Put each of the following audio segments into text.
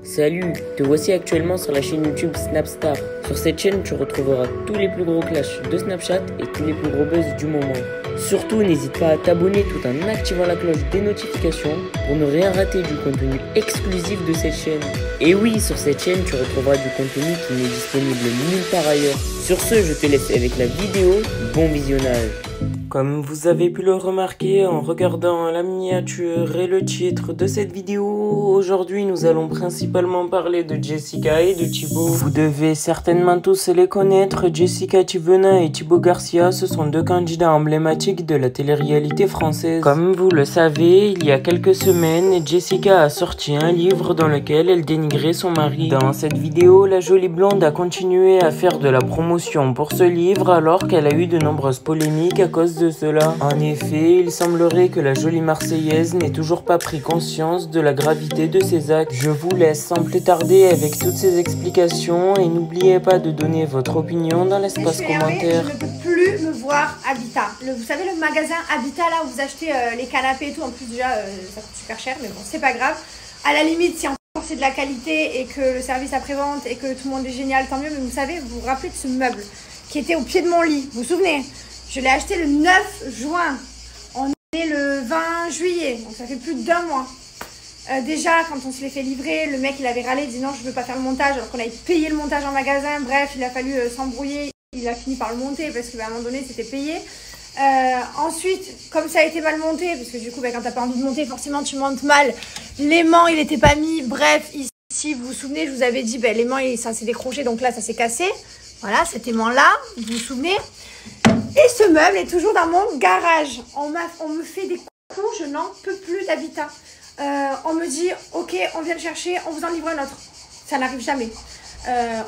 Salut, te voici actuellement sur la chaîne YouTube Snapstar. Sur cette chaîne, tu retrouveras tous les plus gros clashs de Snapchat et tous les plus gros buzz du moment. Surtout, n'hésite pas à t'abonner tout en activant la cloche des notifications pour ne rien rater du contenu exclusif de cette chaîne. Et oui, sur cette chaîne, tu retrouveras du contenu qui n'est disponible nulle part ailleurs. Sur ce, je te laisse avec la vidéo. Bon visionnage. Comme vous avez pu le remarquer en regardant la miniature et le titre de cette vidéo, aujourd'hui nous allons principalement parler de Jessica et de Thibaut. Vous devez certainement tous les connaître, Jessica Thivenin et Thibaut Garcia, ce sont deux candidats emblématiques de la télé-réalité française. Comme vous le savez, il y a quelques semaines, Jessica a sorti un livre dans lequel elle dénigrait son mari. Dans cette vidéo, la jolie blonde a continué à faire de la promotion pour ce livre alors qu'elle a eu de nombreuses polémiques à cause de cela. En effet, il semblerait que la jolie Marseillaise n'ait toujours pas pris conscience de la gravité de ses actes. Je vous laisse sans plus tarder avec toutes ces explications et n'oubliez pas de donner votre opinion dans l'espace commentaire. Je ne peux plus me voir Habitat. Vous savez le magasin Habitat là où vous achetez les canapés et tout, en plus déjà ça coûte super cher mais bon c'est pas grave. À la limite si encore c'est de la qualité et que le service après-vente et que tout le monde est génial tant mieux, mais vous savez, vous vous rappelez de ce meuble qui était au pied de mon lit, vous vous souvenez? Je l'ai acheté le 9 juin. On est le 20 juillet. Donc ça fait plus d'1 mois. Déjà, quand on se l'est fait livrer, le mec il avait râlé, il dit non, je veux pas faire le montage. Alors qu'on avait payé le montage en magasin. Bref, il a fallu s'embrouiller. Il a fini par le monter parce qu'à un moment donné, c'était payé. Ensuite, comme ça a été mal monté, parce que du coup, quand t'as pas envie de monter, forcément tu montes mal. L'aimant, il était pas mis. Bref, ici, vous vous souvenez, je vous avais dit, l'aimant, ça s'est décroché. Donc là, ça s'est cassé. Voilà, cet aimant-là, vous vous souvenez? Et ce meuble est toujours dans mon garage. On me fait des coups, je n'en peux plus d'Habitat. On me dit, ok, on vient le chercher, on vous en livre un autre. Ça n'arrive jamais.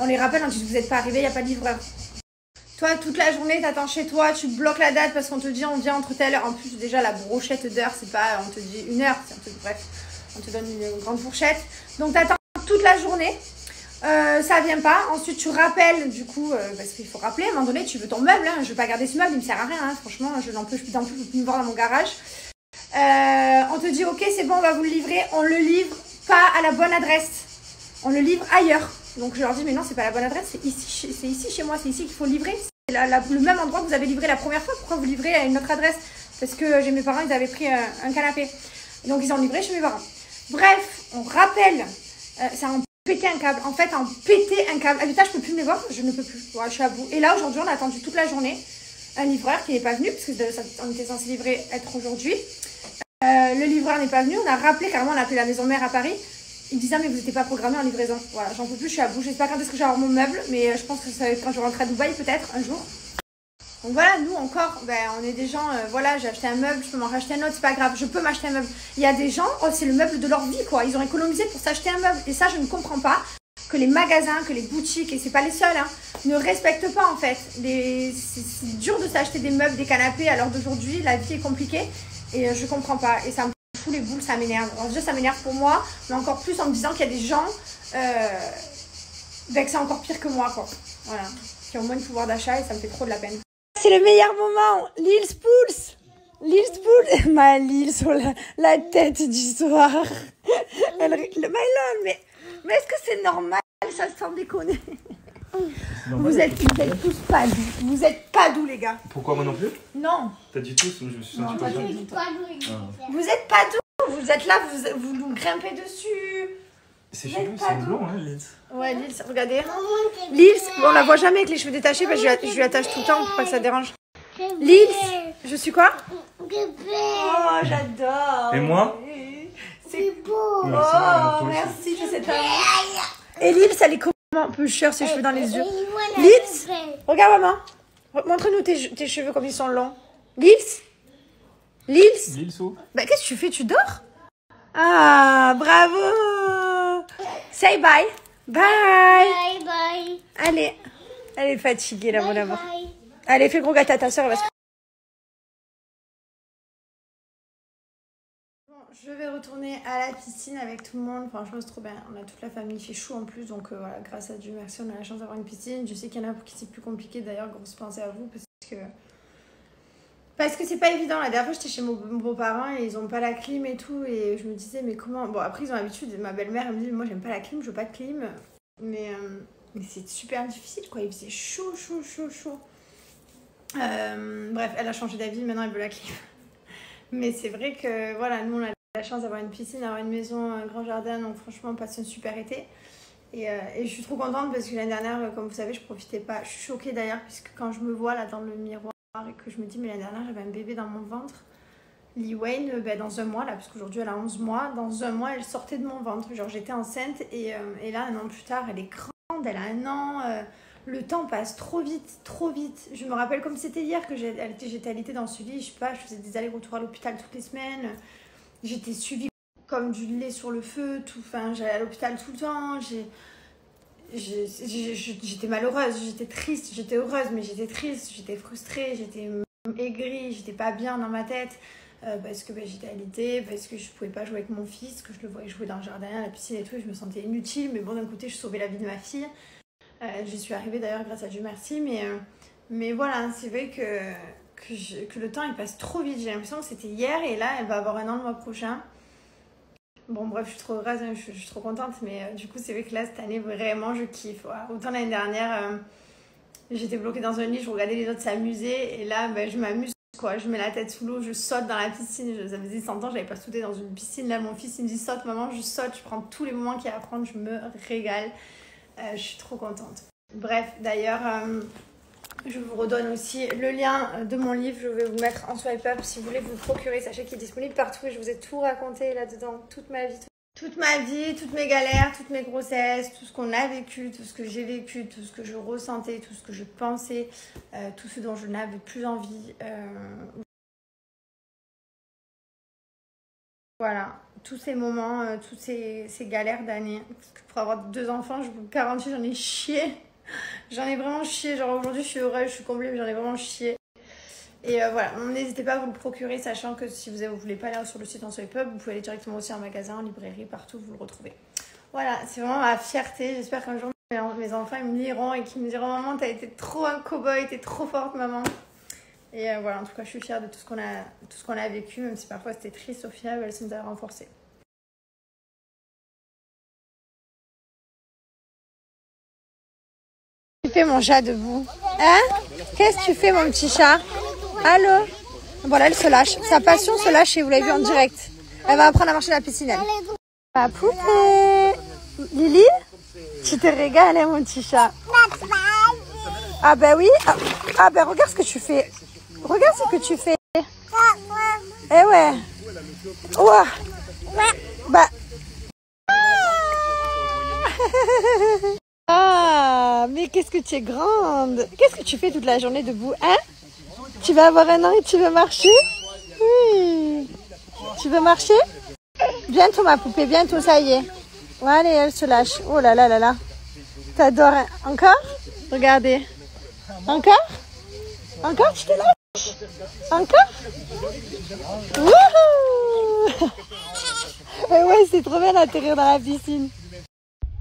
On les rappelle, on dit, vous n'êtes pas arrivé, il n'y a pas de livreur. Toi, toute la journée, tu attends chez toi, tu bloques la date parce qu'on te dit, on vient entre telle heure. En plus, déjà, la brochette d'heure, c'est pas, on te dit 1 heure. Bref, on te donne une grande fourchette. Donc, tu attends toute la journée. Ça vient pas. Ensuite tu rappelles du coup parce qu'il faut rappeler à un moment donné tu veux ton meuble, hein. Je veux pas garder ce meuble, il me sert à rien, hein. Franchement je n'en peux plus me voir dans mon garage. On te dit ok c'est bon on va vous le livrer, on le livre pas à la bonne adresse, on le livre ailleurs. Donc je leur dis mais non c'est pas la bonne adresse, c'est ici chez moi, c'est ici qu'il faut livrer, c'est le même endroit que vous avez livré la première fois, pourquoi vous livrez à une autre adresse? Parce que j'ai mes parents ils avaient pris un canapé, donc ils ont livré chez mes parents. Bref on rappelle, ça péter un câble, en fait, péter un câble. Habitat, je peux plus me les voir, je ne peux plus. Ouais, je suis à bout. Et là, aujourd'hui, on a attendu toute la journée un livreur qui n'est pas venu, parce qu'on était censé être aujourd'hui. Le livreur n'est pas venu, on a rappelé, carrément, on a appelé la maison mère à Paris. Il disait, ah, mais vous n'étiez pas programmé en livraison. Voilà, j'en peux plus, je suis à bout. Je sais pas quand est-ce que je vais avoir mon meuble, mais je pense que ça va être quand je rentre à Dubaï, peut-être, un jour. Donc voilà, nous encore, on est des gens, voilà, j'ai acheté un meuble, je peux m'en racheter un autre, c'est pas grave, je peux m'acheter un meuble. Il y a des gens, oh, c'est le meuble de leur vie, quoi. Ils ont économisé pour s'acheter un meuble. Et ça, je ne comprends pas que les magasins, que les boutiques, et c'est pas les seuls, hein, ne respectent pas, en fait. C'est dur de s'acheter des meubles, des canapés à l'heure d'aujourd'hui, la vie est compliquée. Et je comprends pas. Et ça me fout les boules, ça m'énerve. Alors déjà, ça m'énerve pour moi, mais encore plus en me disant qu'il y a des gens, que c'est encore pire que moi, quoi. Voilà. Qui ont moins de pouvoir d'achat et ça me fait trop de la peine. C'est le meilleur moment, Lils Pouls. Lils Pouls, ma Lils sur la tête du soir. Mais est-ce que c'est normal, ça sans déconner? Vous êtes tous pas doux. Vous êtes pas doux, les gars. Pourquoi moi non plus? Non. T'as dit tous, je me suis senti pas doux. Vous êtes pas doux. Vous êtes là, vous nous grimpez dessus. C'est chelou, c'est blond, hein, Lils. Ouais, Lils, regardez. Lils, on la voit jamais avec les cheveux détachés, parce que je lui attache tout le temps pour pas que ça dérange. Lils, je suis quoi? Oh, j'adore. Et moi? C'est beau. Oh, merci, je sais pas. Et Lils, elle est comment un peu chère, ses cheveux dans les yeux. Lils, regarde maman. Montre-nous tes cheveux comme ils sont longs. Lils? Lils? Lils où? Qu'est-ce que tu fais? Tu dors? Ah, bravo. Say bye. Bye. Bye bye. Allez. Elle est fatiguée, là, mon amour. Allez, fais gros gâteau à ta soeur. Bon, je vais retourner à la piscine avec tout le monde. Franchement, c'est trop bien. On a toute la famille. Il fait chaud en plus. Donc, voilà, grâce à Dieu, merci. On a la chance d'avoir une piscine. Je sais qu'il y en a pour qui c'est plus compliqué. D'ailleurs, grosse pensée à vous. Parce que Parce que c'est pas évident. La dernière fois, j'étais chez mes beaux-parents et ils ont pas la clim et tout. Et je me disais, mais comment... Bon, après, ils ont l'habitude. Ma belle-mère, elle me dit, moi, j'aime pas la clim, je veux pas de clim. Mais c'est super difficile, quoi. Il faisait chaud. Bref, elle a changé d'avis. Maintenant, elle veut la clim. Mais c'est vrai que, voilà, nous, on a la chance d'avoir une piscine, d'avoir une maison, un grand jardin. Donc, franchement, on passe un super été. Et je suis trop contente parce que l'année dernière, comme vous savez, je profitais pas. Je suis choquée d'ailleurs, puisque quand je me vois là dans le miroir et que je me dis, mais l'année dernière, j'avais un bébé dans mon ventre. Lee Wayne, dans un mois, là, parce qu'aujourd'hui elle a 11 mois, dans un mois, elle sortait de mon ventre. Genre, j'étais enceinte et là, un an plus tard, elle est grande, elle a 1 an. Le temps passe trop vite. Je me rappelle comme c'était hier que j'étais allaitée dans ce lit. Je sais pas, je faisais des allers-retours à l'hôpital toutes les semaines. J'étais suivie comme du lait sur le feu, tout. Enfin, j'allais à l'hôpital tout le temps. J'étais malheureuse, j'étais triste, j'étais heureuse, mais j'étais triste, j'étais frustrée, j'étais aigrie, j'étais pas bien dans ma tête parce que j'étais allaitée, parce que je pouvais pas jouer avec mon fils, que je le voyais jouer dans le jardin, à la piscine et tout, et je me sentais inutile. Mais bon, d'un côté, je sauvais la vie de ma fille. J'y suis arrivée d'ailleurs grâce à Dieu merci, mais voilà, c'est vrai que le temps il passe trop vite. J'ai l'impression que c'était hier et là, elle va avoir 1 an le mois prochain. Bon, bref, je suis trop heureuse, hein, je suis trop contente, mais du coup, c'est vrai que là, cette année, vraiment, je kiffe. Ouais. Autant l'année dernière, j'étais bloquée dans un lit, je regardais les autres s'amuser, et là, je m'amuse, quoi. Je mets la tête sous l'eau, je saute dans la piscine. Ça faisait 100 ans, j'avais pas sauté dans une piscine. Là, mon fils, il me dit saute, maman, je saute, je prends tous les moments qu'il y a à prendre, je me régale. Je suis trop contente. Bref, d'ailleurs, je vous redonne aussi le lien de mon livre. Je vais vous mettre en swipe up si vous voulez vous le procurer. Sachez qu'il est disponible partout et je vous ai tout raconté là-dedans, toute ma vie, toutes mes galères, toutes mes grossesses, tout ce qu'on a vécu, tout ce que j'ai vécu, tout ce que je ressentais, tout ce que je pensais, tout ce dont je n'avais plus envie. Voilà, tous ces moments, toutes ces galères d'années. Parce que pour avoir 2 enfants, je vous garantis, j'en ai chié. J'en ai vraiment chié. Genre aujourd'hui, je suis heureuse, je suis comblée, mais j'en ai vraiment chié. Et voilà, n'hésitez pas à vous le procurer, sachant que si vous ne voulez pas aller sur le site en swipe up, vous pouvez aller directement aussi en magasin, en librairie, partout, vous le retrouvez. Voilà, c'est vraiment ma fierté. J'espère qu'un jour, mes enfants ils me liront et qu'ils me diront « Maman, t'as été trop un cow-boy, t'es trop forte, maman ». Et voilà, en tout cas, je suis fière de tout ce qu'on a vécu, même si parfois c'était triste, au final, ça nous a renforcés. Qu'est-ce que tu fais, mon chat, debout? Hein? Qu'est-ce que tu fais, mon petit chat? Allô? Voilà, elle se lâche. Sa passion se lâche et vous l'avez vu en direct. Elle va apprendre à marcher dans la piscine, elle. Ma poupée! Lily? Tu te régales, hein, mon petit chat? Ah ben oui. Ah ben regarde ce que tu fais. Regarde ce que tu fais. Eh ouais. Ouah. Bah. Ah, mais qu'est-ce que tu es grande. Qu'est-ce que tu fais toute la journée debout, hein? Tu vas avoir 1 an et tu veux marcher? Oui. Tu veux marcher? Bientôt ma poupée, bientôt, ça y est. Allez, elle se lâche. Oh là là là là. T'adores. Hein? Encore? Regardez. Encore? Encore, tu te lâches? Encore? Wouhou! Et ouais, c'est trop bien d'atterrir dans la piscine.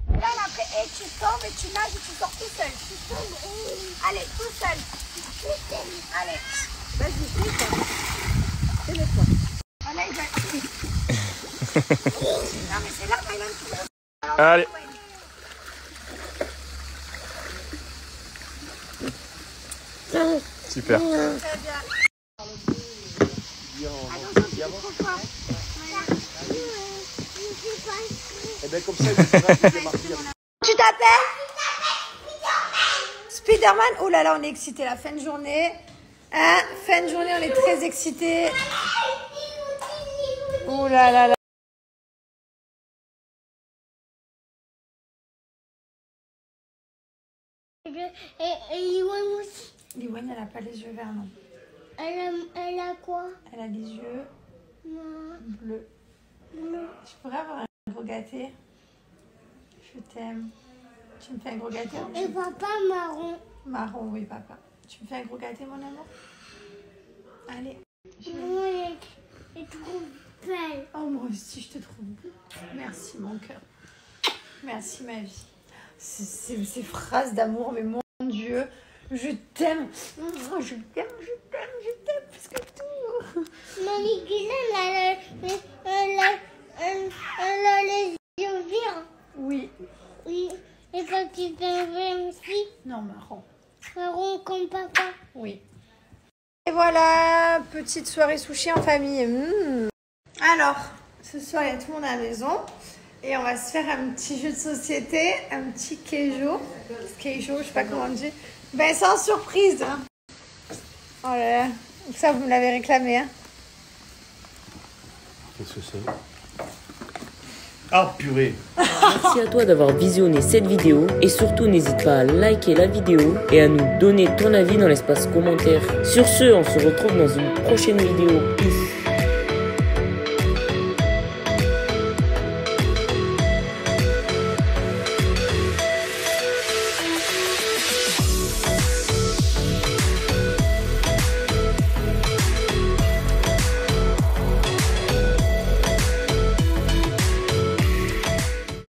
Là, après, et tu tombes et tu nages et tu sors tout seul. Tu tombes. Allez, tout seul. Allez. Vas-y, fais-toi. Fais-le-toi. Voilà, il va... Non, mais c'est là, il va un petit peu. Allez. Super. Et bien comme ça, Tu t'appelles Spider-Man. Oh là là, on est excités, la fin de journée. Hein, fin de journée, on est très excités. Oh là là là. Et Liwan aussi. Liwan, elle n'a pas les yeux verts, non. Elle a quoi? Elle a les yeux bleus. Je pourrais avoir un gros gâté. Je t'aime. Tu me fais un gros gâté? Et papa marron. Marron, oui, papa. Tu me fais un gros gâté, mon amour? Allez. Maman, elle est trop belle. Oh, moi aussi, je te trouve beau. Merci, mon cœur. Merci, ma vie. Ces phrases d'amour, mais mon Dieu, je t'aime. Je t'aime, parce que Mamie Guylaine, elle a les yeux verts. Oui. Oui. Et quand tu fais un aussi, Non, marrant. marron comme papa. Oui. Et voilà, petite soirée sushi en famille. Alors, ce soir, il y a tout le monde à la maison. Et on va se faire un petit jeu de société, un petit keijo. Keijo, je sais pas comment on dit. Ben, sans surprise. Hein. Oh là là. Ça, vous me l'avez réclamé. Hein. Qu'est-ce que c'est? Ah, purée! Merci à toi d'avoir visionné cette vidéo et surtout n'hésite pas à liker la vidéo et à nous donner ton avis dans l'espace commentaire. Sur ce, on se retrouve dans une prochaine vidéo. Peace.